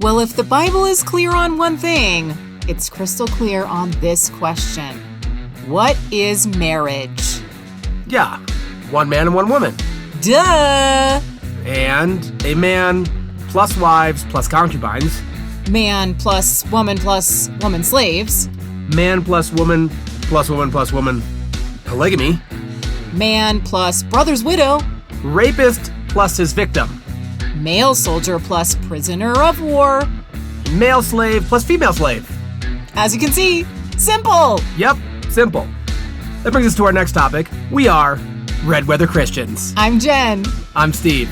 Well, if the Bible is clear on one thing, it's crystal clear on this question. What is marriage? Yeah, one man and one woman. Duh! And a man plus wives plus concubines. Man plus woman slaves. Man plus woman plus woman plus woman. Polygamy. Man plus brother's widow. Rapist plus his victim. Male soldier plus prisoner of war. Male slave plus female slave. As you can see, simple! Yep, simple. That brings us to our next topic. We are Red Weather Christians. I'm Jen. I'm Steve.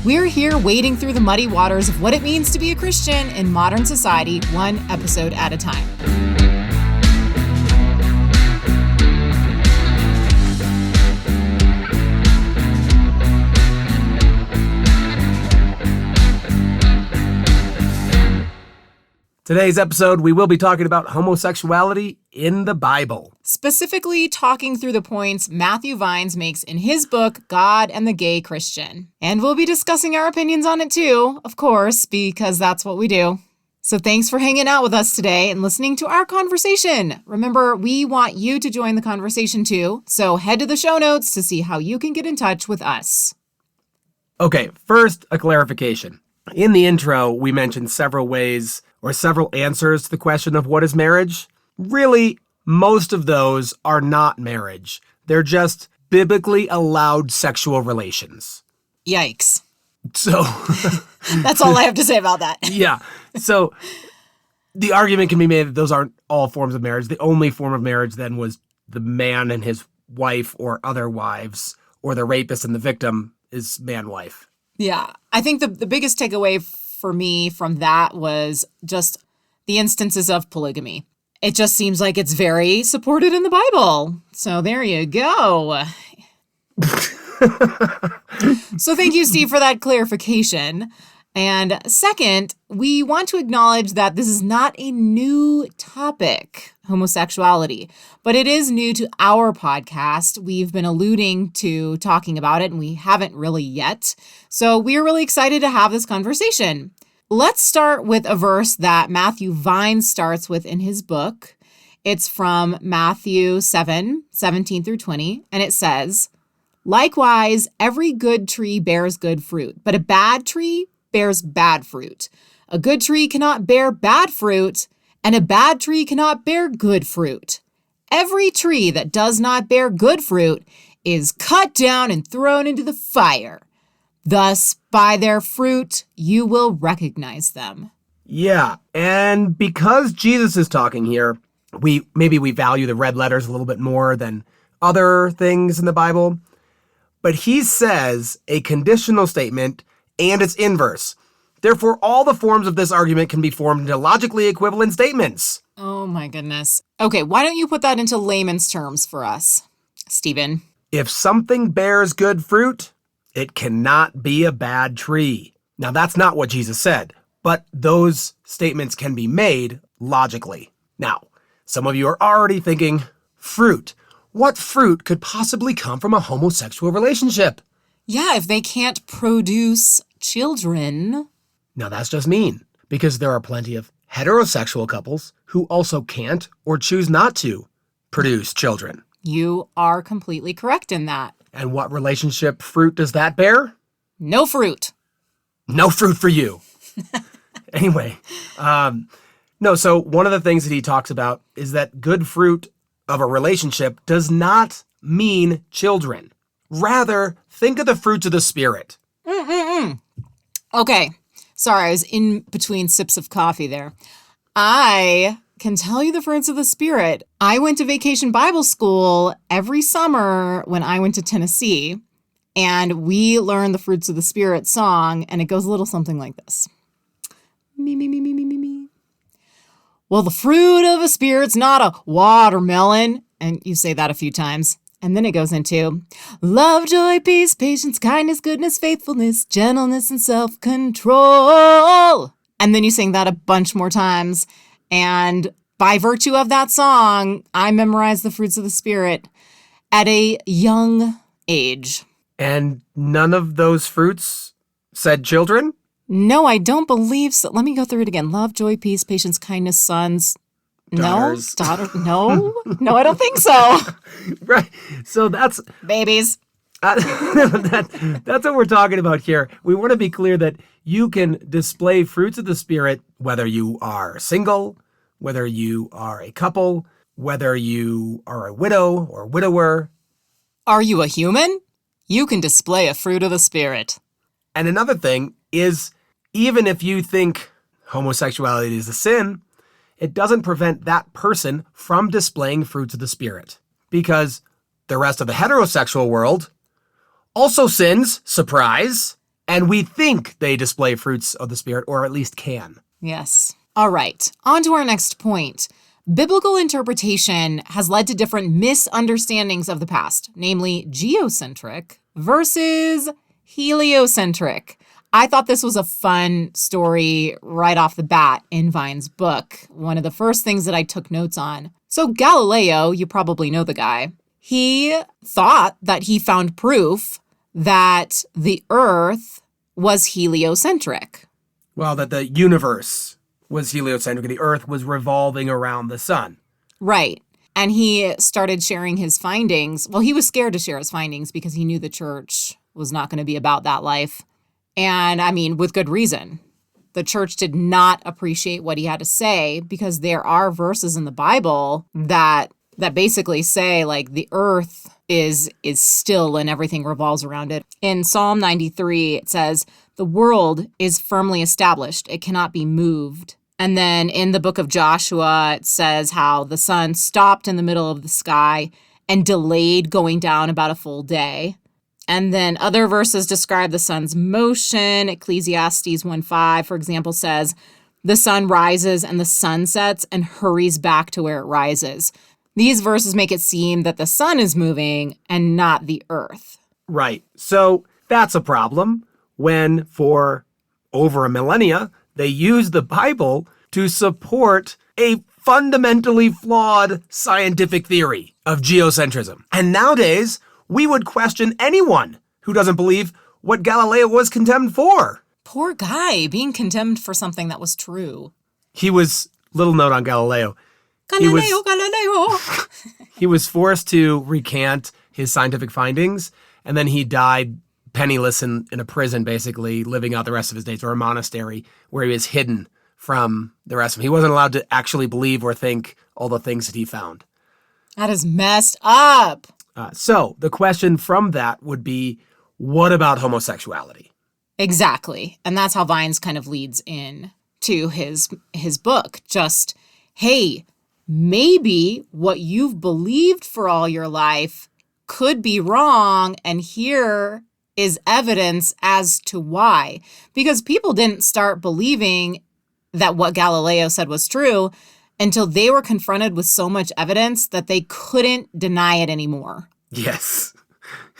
We're here wading through the muddy waters of what it means to be a Christian in modern society, one episode at a time. Today's episode, we will be talking about homosexuality in the Bible. Specifically talking through the points Matthew Vines makes in his book, God and the Gay Christian. And we'll be discussing our opinions on it too, of course, because that's what we do. So thanks for hanging out with us today and listening to our conversation. Remember, we want you to join the conversation too, so head to the show notes to see how you can get in touch with us. Okay, first, a clarification. In the intro, we mentioned several ways or several answers to the question of what is marriage. Really, most of those are not marriage. They're just biblically allowed sexual relations. Yikes. So that's all I have to say about that. Yeah. So the argument can be made that those aren't all forms of marriage. The only form of marriage then was the man and his wife or other wives, or the rapist and the victim is man-wife. Yeah. I think the biggest takeaway for me from that was just the instances of polygamy. It just seems like it's very supported in the Bible. So there you go. So thank you, Steve, for that clarification. And second, we want to acknowledge that this is not a new topic, homosexuality, but it is new to our podcast. We've been alluding to talking about it, and we haven't really yet. So we are really excited to have this conversation. Let's start with a verse that Matthew Vines starts with in his book. It's from Matthew 7:17 through 20, and it says, "Likewise, every good tree bears good fruit, but a bad tree bears bad fruit. A good tree cannot bear bad fruit, and a bad tree cannot bear good fruit. Every tree that does not bear good fruit is cut down and thrown into the fire. Thus, by their fruit, you will recognize them." Yeah, and because Jesus is talking here, we value the red letters a little bit more than other things in the Bible. But he says a conditional statement, and it's inverse. Therefore, all the forms of this argument can be formed into logically equivalent statements. Oh my goodness. Okay, why don't you put that into layman's terms for us, Stephen? If something bears good fruit, it cannot be a bad tree. Now, that's not what Jesus said, but those statements can be made logically. Now, some of you are already thinking, fruit. What fruit could possibly come from a homosexual relationship? Yeah, if they can't produce children. Now, that's just mean, because there are plenty of heterosexual couples who also can't or choose not to produce children. You are completely correct in that. And what relationship fruit does that bear? No fruit. No fruit for you. Anyway, so one of the things that he talks about is that good fruit of a relationship does not mean children. Rather, think of the fruits of the Spirit. Okay. Sorry, I was in between sips of coffee there. I can tell you the fruits of the Spirit. I went to Vacation Bible School every summer when I went to Tennessee, and we learned the Fruits of the Spirit song, and it goes a little something like this. Me, me, me, me, me, me, me. Well, the fruit of a Spirit's not a watermelon. And you say that a few times. And then it goes into love, joy, peace, patience, kindness, goodness, faithfulness, gentleness, and self-control. And then you sing that a bunch more times. And by virtue of that song, I memorized the fruits of the Spirit at a young age. And none of those fruits said children? No, I don't believe so. Let me go through it again. Love, joy, peace, patience, kindness, sons. Daughters. No, daughter. No, no, I don't think so. Right. So that's Babies. that's what we're talking about here. We want to be clear that you can display fruits of the Spirit whether you are single, whether you are a couple, whether you are a widow or widower. Are you a human? You can display a fruit of the Spirit. And another thing is, even if you think homosexuality is a sin, it doesn't prevent that person from displaying fruits of the Spirit. Because the rest of the heterosexual world also sins, surprise, and we think they display fruits of the Spirit, or at least can. Yes. All right, on to our next point. Biblical interpretation has led to different misunderstandings of the past, namely geocentric versus heliocentric. I thought this was a fun story right off the bat in Vine's book, one of the first things that I took notes on. So Galileo, you probably know the guy, he thought that he found proof that the Earth was heliocentric. Well, that the universe was heliocentric, the Earth was revolving around the sun. Right. And he started sharing his findings. Well, he was scared to share his findings because he knew the church was not going to be about that life. And I mean, with good reason. The church did not appreciate what he had to say because there are verses in the Bible that basically say like the earth is still and everything revolves around it. In Psalm 93, it says, "The world is firmly established. It cannot be moved." And then in the book of Joshua, it says how the sun stopped in the middle of the sky and delayed going down about a full day. And then other verses describe the sun's motion. Ecclesiastes 1:5, for example, says, "The sun rises and the sun sets and hurries back to where it rises." These verses make it seem that the sun is moving and not the earth. Right. So that's a problem when for over a millennia, they used the Bible to support a fundamentally flawed scientific theory of geocentrism. And nowadays, we would question anyone who doesn't believe what Galileo was condemned for. Poor guy being condemned for something that was true. He was, little note on Galileo. Galileo. He was forced to recant his scientific findings, and then he died penniless in a prison, basically, living out the rest of his days, or a monastery where he was hidden from the rest of them. He wasn't allowed to actually believe or think all the things that he found. That is messed up. So the question from that would be, what about homosexuality? Exactly. And that's how Vines kind of leads in to his book. Just, hey, maybe what you've believed for all your life could be wrong, and here is evidence as to why. Because people didn't start believing that what Galileo said was true until they were confronted with so much evidence that they couldn't deny it anymore. Yes.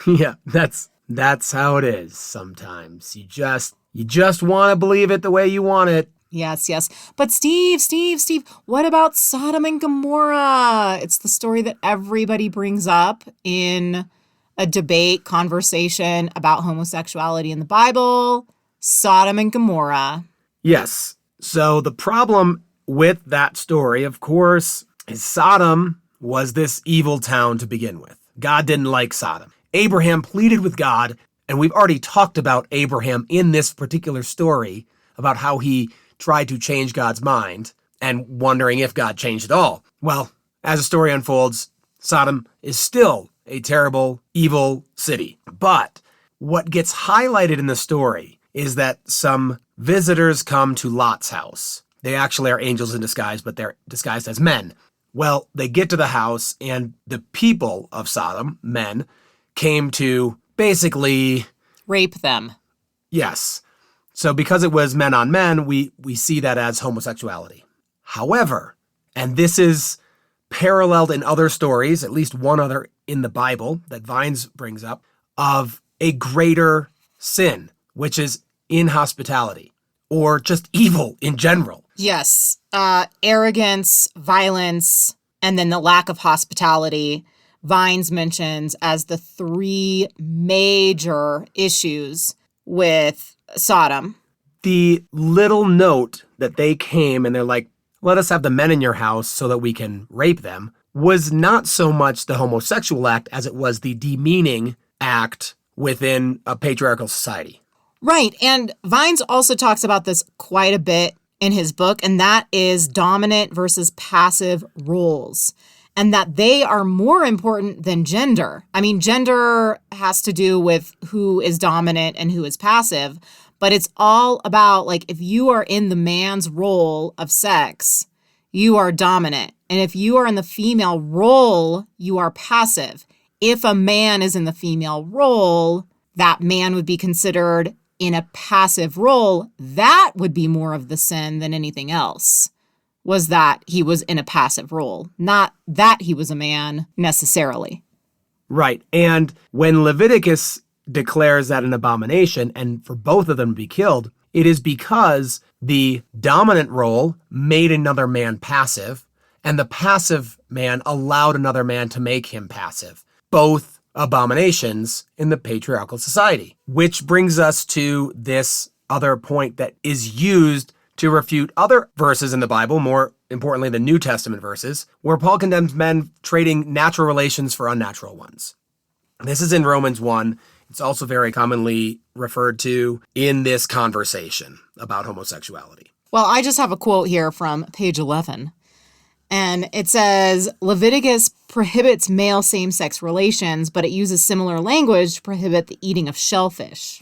Yeah, that's how it is sometimes. You just want to believe it the way you want it. Yes. But Steve, what about Sodom and Gomorrah? It's the story that everybody brings up in a debate, conversation about homosexuality in the Bible. Sodom and Gomorrah. Yes. So the problem with that story, of course, is Sodom was this evil town to begin with. God didn't like Sodom. Abraham pleaded with God, and we've already talked about Abraham in this particular story, about how he tried to change God's mind and wondering if God changed at all. Well, as the story unfolds, Sodom is still a terrible, evil city. But what gets highlighted in the story is that some visitors come to Lot's house. They actually are angels in disguise, but they're disguised as men. Well, they get to the house, and the people of Sodom, men, came to basically rape them. Yes. So because it was men on men, we see that as homosexuality. However, and this is paralleled in other stories, at least one other in the Bible that Vines brings up, of a greater sin, which is inhospitality, or just evil in general. Yes. Arrogance, violence, and then the lack of hospitality. Vines mentions as the three major issues with Sodom. the little note that they came and they're like, let us have the men in your house so that we can rape them, was not so much the homosexual act as it was the demeaning act within a patriarchal society. Right. And Vines also talks about this quite a bit in his book, and that is dominant versus passive roles, and that they are more important than gender. I mean, gender has to do with who is dominant and who is passive, but it's all about, like, if you are in the man's role of sex, you are dominant. And if you are in the female role, you are passive. If a man is in the female role, that man would be considered in a passive role. That would be more of the sin than anything else, was that he was in a passive role, not that he was a man necessarily. Right. And when Leviticus declares that an abomination and for both of them to be killed, it is because the dominant role made another man passive and the passive man allowed another man to make him passive. Both abominations in the patriarchal society, which brings us to this other point that is used to refute other verses in the Bible, more importantly, the New Testament verses, where Paul condemns men trading natural relations for unnatural ones. This is in Romans 1. It's also very commonly referred to in this conversation about homosexuality. Well, I just have a quote here from page 11. And it says, Leviticus prohibits male same-sex relations, but it uses similar language to prohibit the eating of shellfish.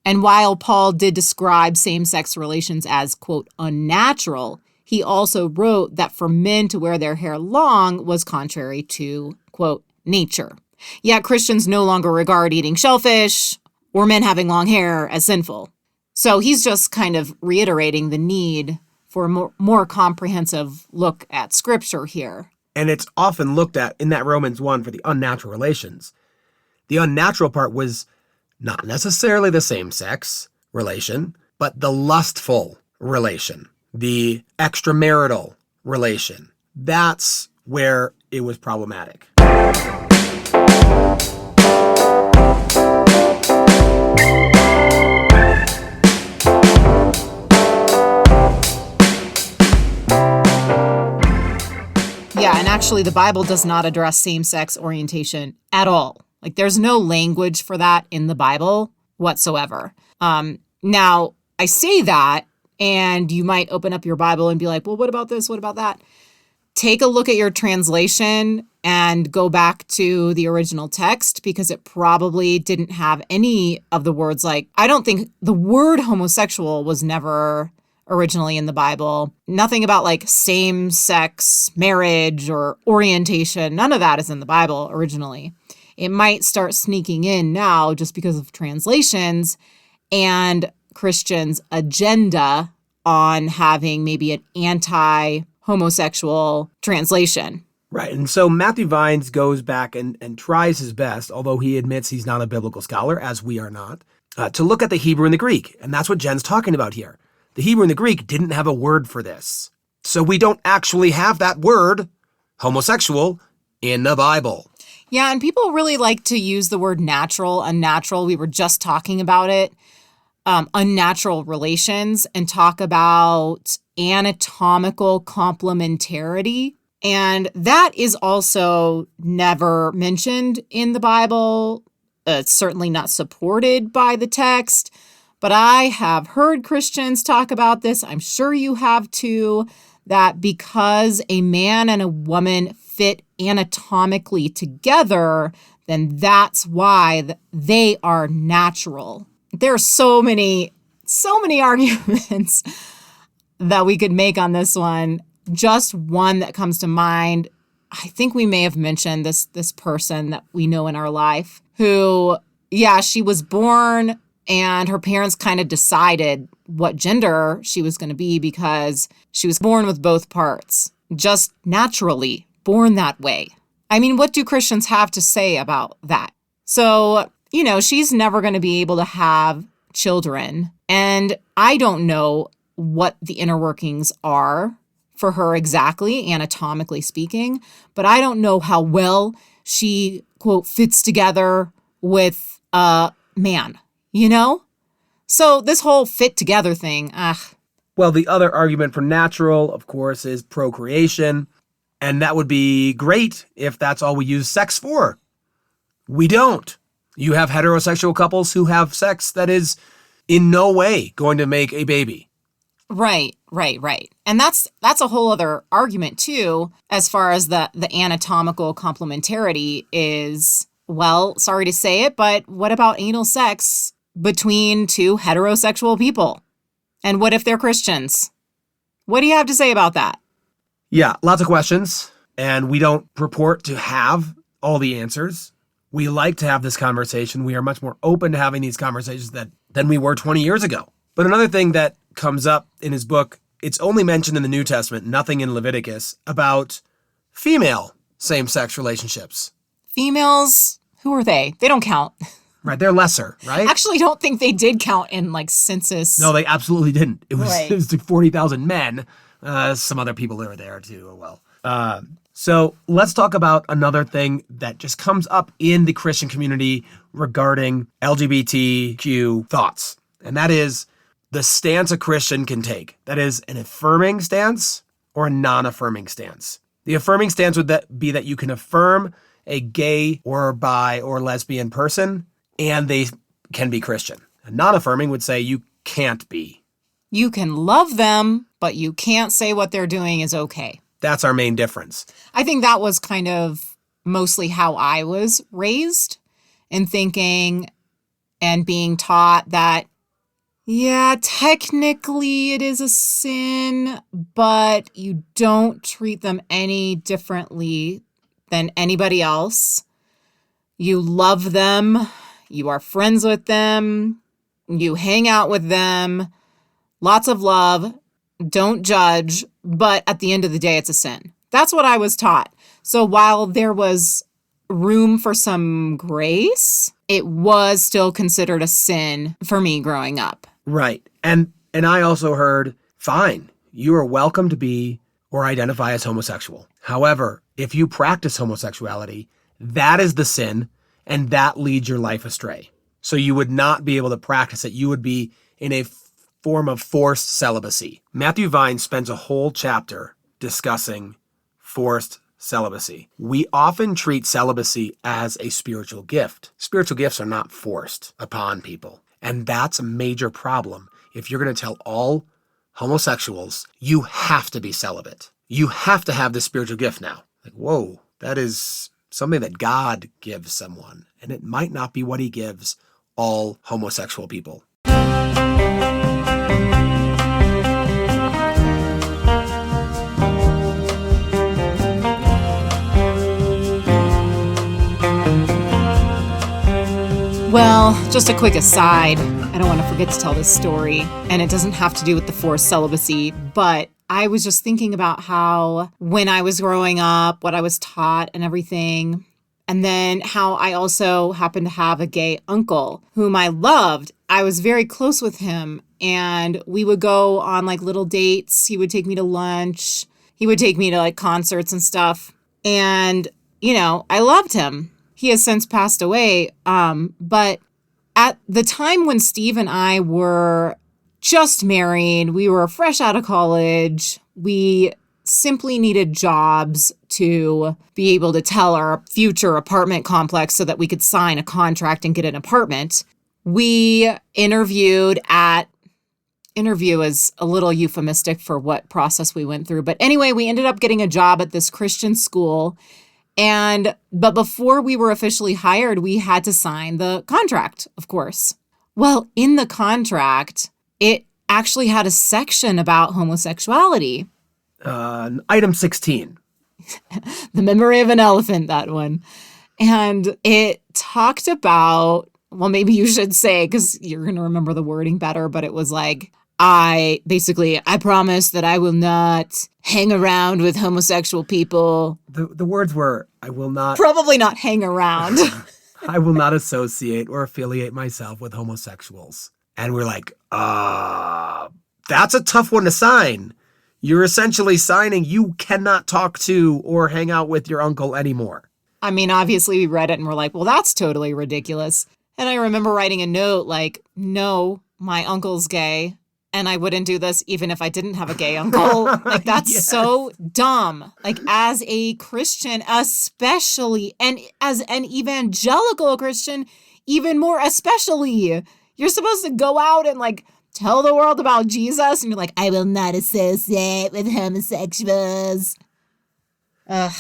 And while Paul did describe same-sex relations as, quote, unnatural, he also wrote that for men to wear their hair long was contrary to, quote, nature. Yet Christians no longer regard eating shellfish or men having long hair as sinful. So he's just kind of reiterating the need for a more comprehensive look at Scripture here. And it's often looked at in that Romans 1 for the unnatural relations. The unnatural part was not necessarily the same-sex relation, but the lustful relation, the extramarital relation. That's where it was problematic. Yeah, and actually the Bible does not address same-sex orientation at all. Like, there's no language for that in the Bible whatsoever. Now, I say that, and you might open up your Bible and be like, well, what about this? What about that? Take a look at your translation and go back to the original text, because it probably didn't have any of the words. Like, I don't think the word homosexual was never originally in the Bible. Nothing about like same-sex marriage or orientation. None of that is in the Bible originally. It might start sneaking in now just because of translations and Christians' agenda on having maybe an anti-homosexual translation. Right. And so Matthew Vines goes back and tries his best, although he admits he's not a biblical scholar, as we are not, to look at the Hebrew and the Greek. And that's what Jen's talking about here. The Hebrew and the Greek didn't have a word for this. So we don't actually have that word, homosexual, in the Bible. Yeah, and people really like to use the word natural, unnatural. We were just talking about it. Unnatural relations, and talk about anatomical complementarity. And that is also never mentioned in the Bible. It's certainly not supported by the text. But I have heard Christians talk about this. I'm sure you have too, that because a man and a woman fit anatomically together, then that's why they are natural. There are so many arguments that we could make on this one. Just one that comes to mind, I think we may have mentioned this person that we know in our life who, yeah, she was born and her parents kind of decided what gender she was going to be because she was born with both parts, just naturally born that way. I mean, what do Christians have to say about that? So, you know, she's never going to be able to have children. And I don't know what the inner workings are for her exactly, anatomically speaking, but I don't know how well she, quote, fits together with a man, you know? So this whole fit together thing, Well, the other argument for natural, of course, is procreation. And that would be great if that's all we use sex for. We don't. You have heterosexual couples who have sex that is in no way going to make a baby. Right. And that's a whole other argument too, as far as the anatomical complementarity is, well, sorry to say it, but what about anal sex between two heterosexual people? And what if they're Christians? What do you have to say about that? Yeah, lots of questions, and we don't purport to have all the answers. We like to have this conversation. We are much more open to having these conversations than we were 20 years ago. But another thing that comes up in his book, it's only mentioned in the New Testament, nothing in Leviticus, about female same-sex relationships. Females, who are they? They don't count. Right, they're lesser, right? Actually, don't think they did count in census. No, they absolutely didn't. It was Right. It was 40,000 men. Some other people were there too. Well, so let's talk about another thing that just comes up in the Christian community regarding LGBTQ thoughts, and that is the stance a Christian can take. That is an affirming stance or a non-affirming stance. The affirming stance would be that you can affirm a gay or bi or lesbian person and they can be Christian. A non-affirming would say you can't be. You can love them, but you can't say what they're doing is okay. That's our main difference. I think that was kind of mostly how I was raised, in thinking and being taught that, yeah, technically it is a sin, but you don't treat them any differently than anybody else. You love them. You are friends with them. You hang out with them. Lots of love. Don't judge. But at the end of the day, it's a sin. That's what I was taught. So while there was room for some grace, it was still considered a sin for me growing up. Right. And I also heard, fine, you are welcome to be or identify as homosexual. However, if you practice homosexuality, that is the sin, and that leads your life astray. So you would not be able to practice it. You would be in a form of forced celibacy. Matthew Vine spends a whole chapter discussing forced celibacy. We often treat celibacy as a spiritual gift. Spiritual gifts are not forced upon people. And that's a major problem. If you're going to tell all homosexuals, you have to be celibate. You have to have this spiritual gift now. Like, whoa, that is something that God gives someone. And it might not be what he gives all homosexual people. Well, just a quick aside. I don't want to forget to tell this story, and it doesn't have to do with the forced celibacy, but I was just thinking about how when I was growing up, what I was taught and everything, and then how I also happened to have a gay uncle whom I loved. I was very close with him, and we would go on little dates. He would take me to lunch. He would take me to concerts and stuff. And, I loved him. He has since passed away. But at the time when Steve and I were just married, we were fresh out of college. We simply needed jobs to be able to tell our future apartment complex so that we could sign a contract and get an apartment. We interview is a little euphemistic for what process we went through. But anyway, we ended up getting a job at this Christian school. But before we were officially hired, we had to sign the contract, of course. Well, in the contract, it actually had a section about homosexuality. Item 16. The memory of an elephant, that one. And it talked about, well, maybe you should say, because you're going to remember the wording better, but it was I promise that I will not hang around with homosexual people. The words were, I will not... Probably not hang around. I will not associate or affiliate myself with homosexuals. And we're that's a tough one to sign. You're essentially signing you cannot talk to or hang out with your uncle anymore. I mean, obviously we read it and we're well, that's totally ridiculous. And I remember writing a note no, my uncle's gay, and I wouldn't do this even if I didn't have a gay uncle. Like, that's Yes. so dumb. Like, as a Christian, especially, and as an evangelical Christian, even more especially, you're supposed to go out and, like, tell the world about Jesus, and you're like, I will not associate with homosexuals. Ugh.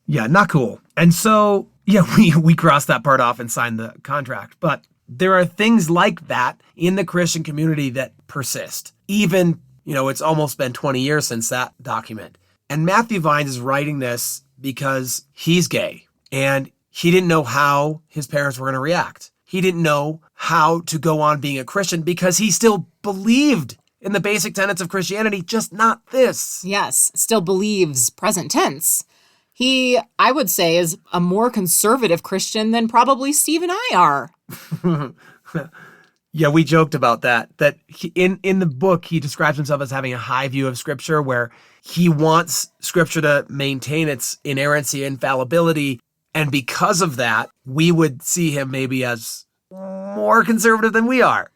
Yeah, not cool. And so, yeah, we crossed that part off and signed the contract. But there are things like that in the Christian community that persist. Even, it's almost been 20 years since that document. And Matthew Vines is writing this because he's gay and he didn't know how his parents were going to react. He didn't know how to go on being a Christian because he still believed in the basic tenets of Christianity, just not this. Yes, still believes, present tense. He, I would say, is a more conservative Christian than probably Steve and I are. Yeah, we joked about that in the book, he describes himself as having a high view of Scripture where he wants Scripture to maintain its inerrancy, infallibility. And because of that, we would see him maybe as more conservative than we are.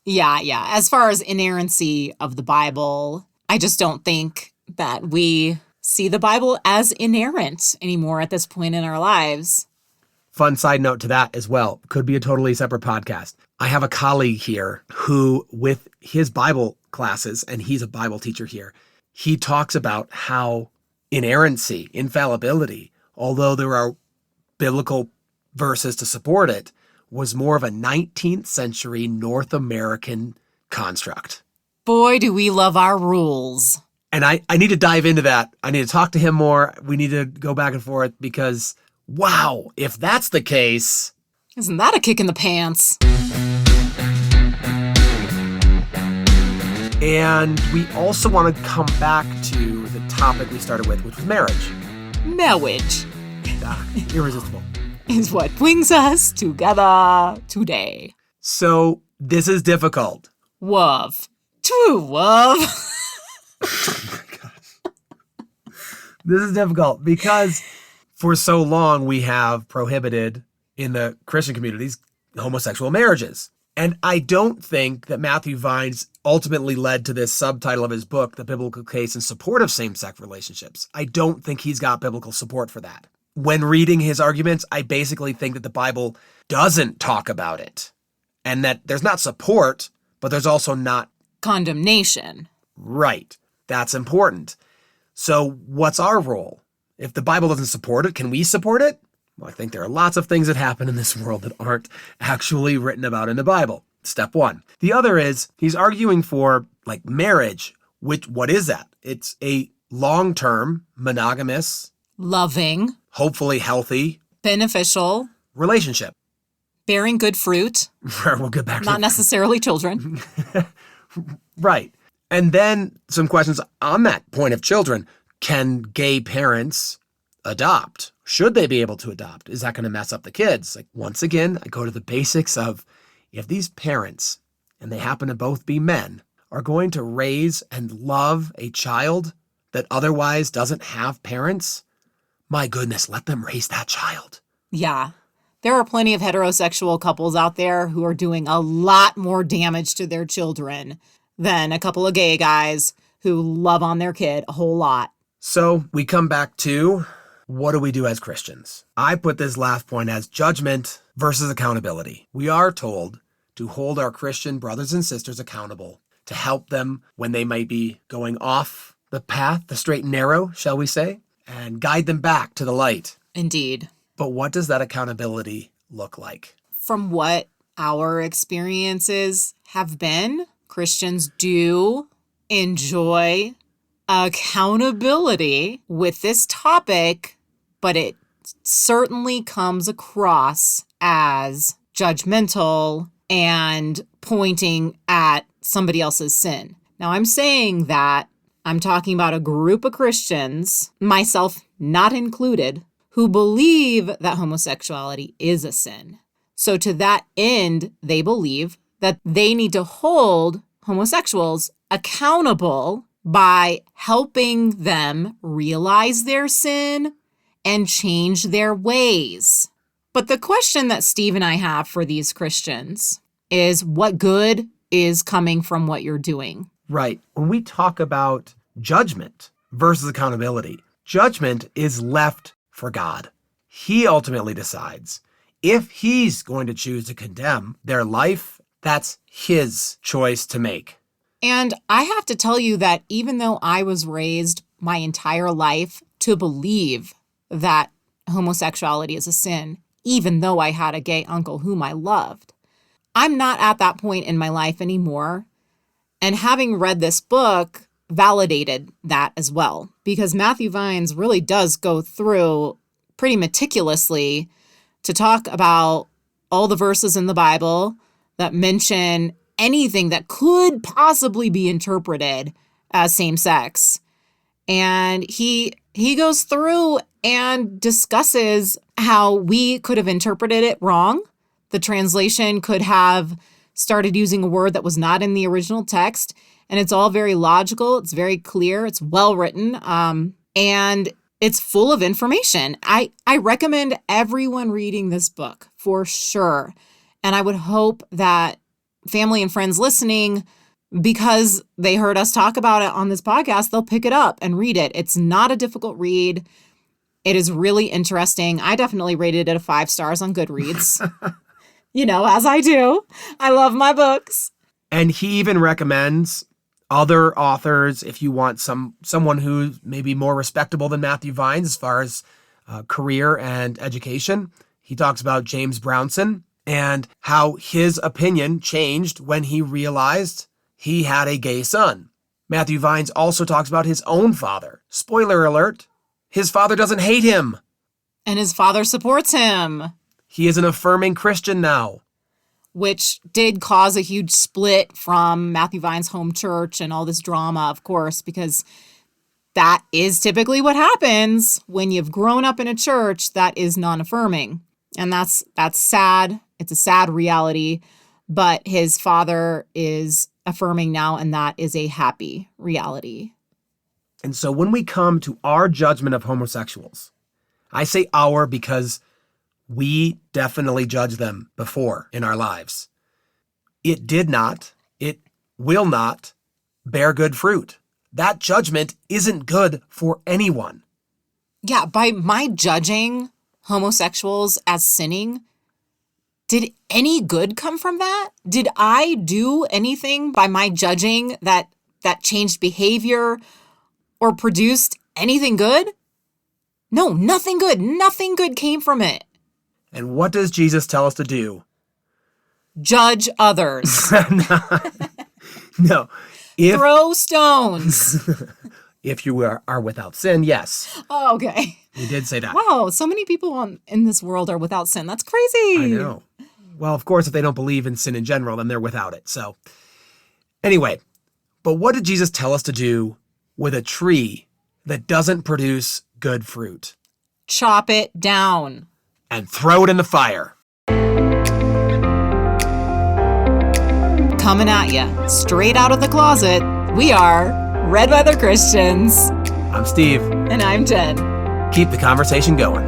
Yeah. As far as inerrancy of the Bible, I just don't think that we see the Bible as inerrant anymore at this point in our lives. Fun side note to that as well. Could be a totally separate podcast. I have a colleague here who, with his Bible classes, and he's a Bible teacher here, he talks about how inerrancy, infallibility, although there are biblical verses to support it, was more of a 19th century North American construct. Boy, do we love our rules. And I need to dive into that. I need to talk to him more. We need to go back and forth because, wow, if that's the case... Isn't that a kick in the pants? And we also want to come back to the topic we started with, which was marriage. Marriage Irresistible. is what brings us together today. So this is difficult. Woof. True woof. This is difficult because for so long we have prohibited in the Christian communities homosexual marriages. And I don't think that Matthew Vines ultimately led to this subtitle of his book, The Biblical Case in Support of Same-Sex Relationships. I don't think he's got biblical support for that. When reading his arguments, I basically think that the Bible doesn't talk about it and that there's not support, but there's also not Condemnation. right. That's important. So what's our role? If the Bible doesn't support it, can we support it? Well, I think there are lots of things that happen in this world that aren't actually written about in the Bible. Step one. The other is he's arguing for like marriage, which what is that? It's a long-term, monogamous, Loving. hopefully healthy Beneficial. relationship. Bearing good fruit. We'll get back to Not that. necessarily children. Right. And then some questions on that point of children. Can gay parents adopt? Should they be able to adopt? Is that going to mess up the kids? Like, once again, I go to the basics of if these parents, and they happen to both be men, are going to raise and love a child that otherwise doesn't have parents, my goodness, let them raise that child. Yeah. There are plenty of heterosexual couples out there who are doing a lot more damage to their children than a couple of gay guys who love on their kid a whole lot. So we come back to what do we do as Christians? I put this last point as judgment versus accountability. We are told to hold our Christian brothers and sisters accountable, to help them when they might be going off the path, the straight and narrow, shall we say, and guide them back to the light. Indeed. But what does that accountability look like? From what our experiences have been, Christians do enjoy accountability with this topic, but it certainly comes across as judgmental and pointing at somebody else's sin. Now, I'm saying that I'm talking about a group of Christians, myself not included, who believe that homosexuality is a sin. So to that end, they believe that they need to hold homosexuals accountable by helping them realize their sin and change their ways. But the question that Steve and I have for these Christians is, what good is coming from what you're doing. Right. When we talk about judgment versus accountability, judgment is left for God. He ultimately decides. If he's going to choose to condemn their life, that's his choice to make. And I have to tell you that even though I was raised my entire life to believe that homosexuality is a sin, even though I had a gay uncle whom I loved, I'm not at that point in my life anymore. And having read this book validated that as well, because Matthew Vines really does go through pretty meticulously to talk about all the verses in the Bible that mention anything that could possibly be interpreted as same-sex. And he goes through and discusses how we could have interpreted it wrong. The translation could have started using a word that was not in the original text. And it's all very logical. It's very clear. It's well written. And it's full of information. I recommend everyone reading this book for sure. And I would hope that family and friends listening, because they heard us talk about it on this podcast, they'll pick it up and read it. It's not a difficult read. It is really interesting. I definitely rated it 5 stars on Goodreads. As I do. I love my books. And he even recommends other authors if you want someone who's maybe more respectable than Matthew Vines as far as career and education. He talks about James Brownson and how his opinion changed when he realized he had a gay son. Matthew Vines also talks about his own father. Spoiler alert, his father doesn't hate him. And his father supports him. He is an affirming Christian now. Which did cause a huge split from Matthew Vines' home church and all this drama, of course, because that is typically what happens when you've grown up in a church that is non-affirming. And that's sad. It's a sad reality. But his father is affirming now, and that is a happy reality. And so when we come to our judgment of homosexuals, I say our because we definitely judged them before in our lives. It will not bear good fruit. That judgment isn't good for anyone. Yeah, by my judging homosexuals as sinning, did any good come from that? Did I do anything by my judging that changed behavior or produced anything good? No, nothing good. Nothing good came from it. And what does Jesus tell us to do? Judge others. No. Throw stones. If you are without sin, yes. Oh, okay. He did say that. Wow, so many people in this world are without sin. That's crazy. I know. Well, of course, if they don't believe in sin in general, then they're without it. So anyway, but what did Jesus tell us to do with a tree that doesn't produce good fruit? Chop it down. And throw it in the fire. Coming at you, straight out of the closet, we are Red Weather Christians. I'm Steve. And I'm Jen. Keep the conversation going.